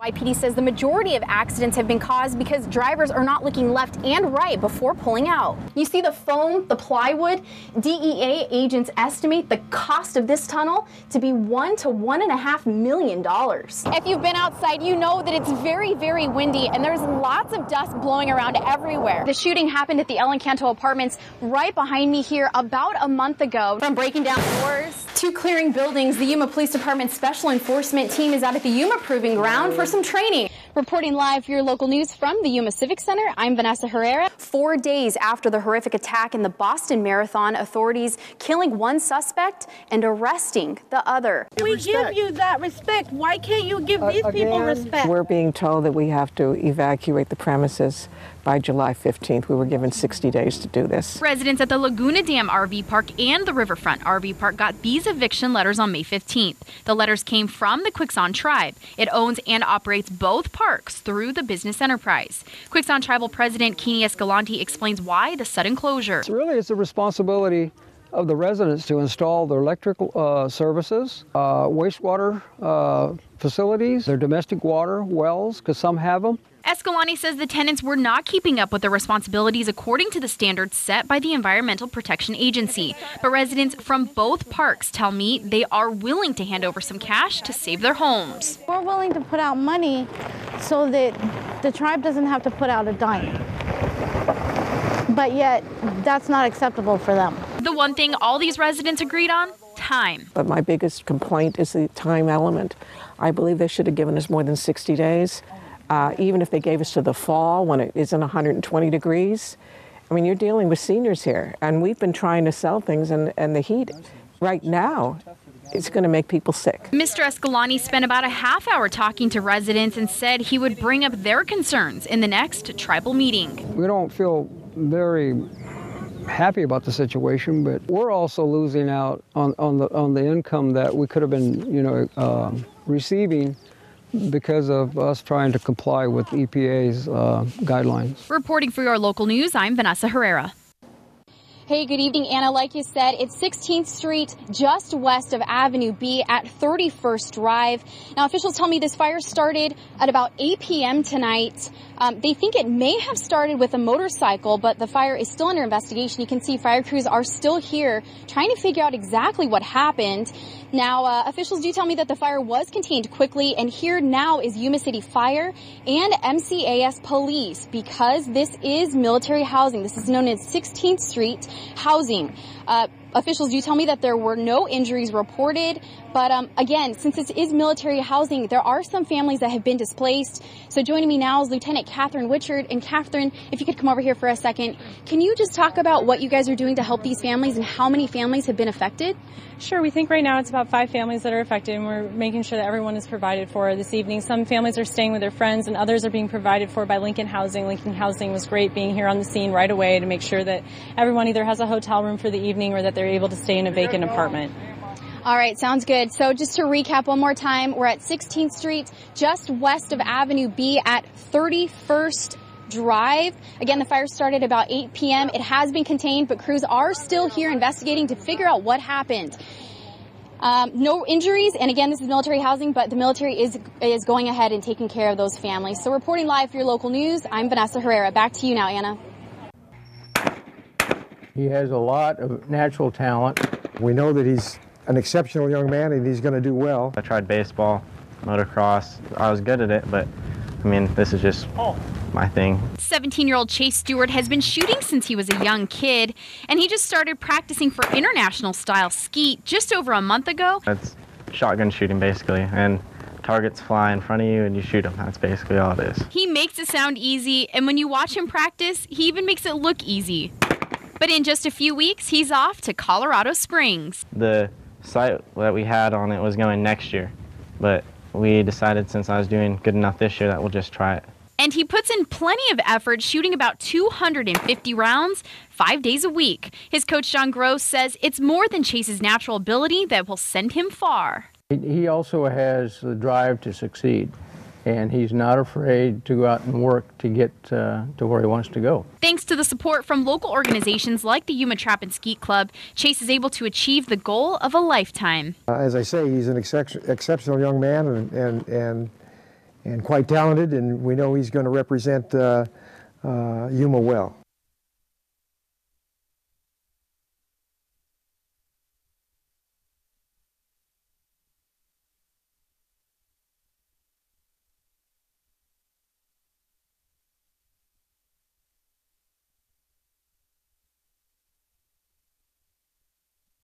YPD says the majority of accidents have been caused because drivers are not looking left and right before pulling out. You see the foam, the plywood? DEA agents estimate the cost of this tunnel to be $1 to $1.5 million. If you've been outside, you know that it's very, very windy and there's lots of dust blowing around everywhere. The shooting happened at the El Encanto Apartments right behind me here about a month ago. From breaking down doors to clearing buildings, the Yuma Police Department Special Enforcement Team is out at the Yuma Proving Ground for some training. Reporting live for your local news from the Yuma Civic Center, I'm Vanessa Herrera. 4 days after the horrific attack in the Boston Marathon, authorities killing one suspect and arresting the other. We give you that respect. Why can't you give these people respect? We're being told that we have to evacuate the premises by July 15th. We were given 60 days to do this. Residents at the Laguna Dam RV Park and the Riverfront RV Park got these eviction letters on May 15th. The letters came from the Quixon Tribe. It owns and operates both parks through the business enterprise. Quixon Tribal President KECY Escalante explains why the sudden closure. It's the responsibility of the residents to install their electrical services, wastewater facilities, their domestic water wells, because some have them. Escalante says the tenants were not keeping up with their responsibilities according to the standards set by the Environmental Protection Agency. But residents from both parks tell me they are willing to hand over some cash to save their homes. We're willing to put out money so that the tribe doesn't have to put out a dime. But yet, that's not acceptable for them. The one thing all these residents agreed on? Time. But my biggest complaint is the time element. I believe they should have given us more than 60 days. Even if they gave us to the fall when it isn't 120 degrees. I mean, you're dealing with seniors here, and we've been trying to sell things, and the heat right now, it's going to make people sick. Mr. Escalante spent about a half hour talking to residents and said he would bring up their concerns in the next tribal meeting. We don't feel very happy about the situation, but we're also losing out on the income that we could have been, receiving because of us trying to comply with EPA's guidelines. Reporting for your local news, I'm Vanessa Herrera. Hey, good evening, Anna. Like you said, it's 16th Street, just west of Avenue B at 31st Drive. Now, officials tell me this fire started at about 8 p.m. tonight. They think it may have started with a motorcycle, but the fire is still under investigation. You can see fire crews are still here trying to figure out exactly what happened. Now, officials do tell me that the fire was contained quickly, and here now is Yuma City Fire and MCAS Police because this is military housing. This is known as 16th Street housing. Officials do tell me that there were no injuries reported, but again, since this is military housing, there are some families that have been displaced. So joining me now is Lieutenant Catherine Wichard. And Catherine, if you could come over here for a second, can you just talk about what you guys are doing to help these families and how many families have been affected? Sure, we think right now it's about 5 families that are affected, and we're making sure that everyone is provided for this evening. Some families are staying with their friends, and others are being provided for by Lincoln Housing. Lincoln Housing was great being here on the scene right away to make sure that everyone either has a hotel room for the evening or that they're able to stay in a vacant apartment. All right, sounds good. So just to recap one more time, we're at 16th Street, just west of Avenue B at 31st Drive. Again, the fire started about 8 p.m. It has been contained, but crews are still here investigating to figure out what happened. No injuries, and again, this is military housing, but the military is going ahead and taking care of those families. So reporting live for your local news, I'm Vanessa Herrera. Back to you now, Anna. He has a lot of natural talent. We know that he's an exceptional young man and he's going to do well. I tried baseball, motocross. I was good at it, but I mean, this is just my thing. 17-year-old Chase Stewart has been shooting since he was a young kid, and he just started practicing for international style skeet just over a month ago. It's shotgun shooting basically, and targets fly in front of you and you shoot them. That's basically all it is. He makes it sound easy, and when you watch him practice, he even makes it look easy. But in just a few weeks, he's off to Colorado Springs. The sight that we had on it was going next year, but we decided since I was doing good enough this year that we'll just try it. And he puts in plenty of effort, shooting about 250 rounds 5 days a week. His coach, John Gross, says it's more than Chase's natural ability that will send him far. He also has the drive to succeed, and he's not afraid to go out and work to get to where he wants to go. Thanks to the support from local organizations like the Yuma Trap and Skeet Club, Chase is able to achieve the goal of a lifetime. As I say, he's an exceptional young man, and and quite talented, and we know he's going to represent Yuma well.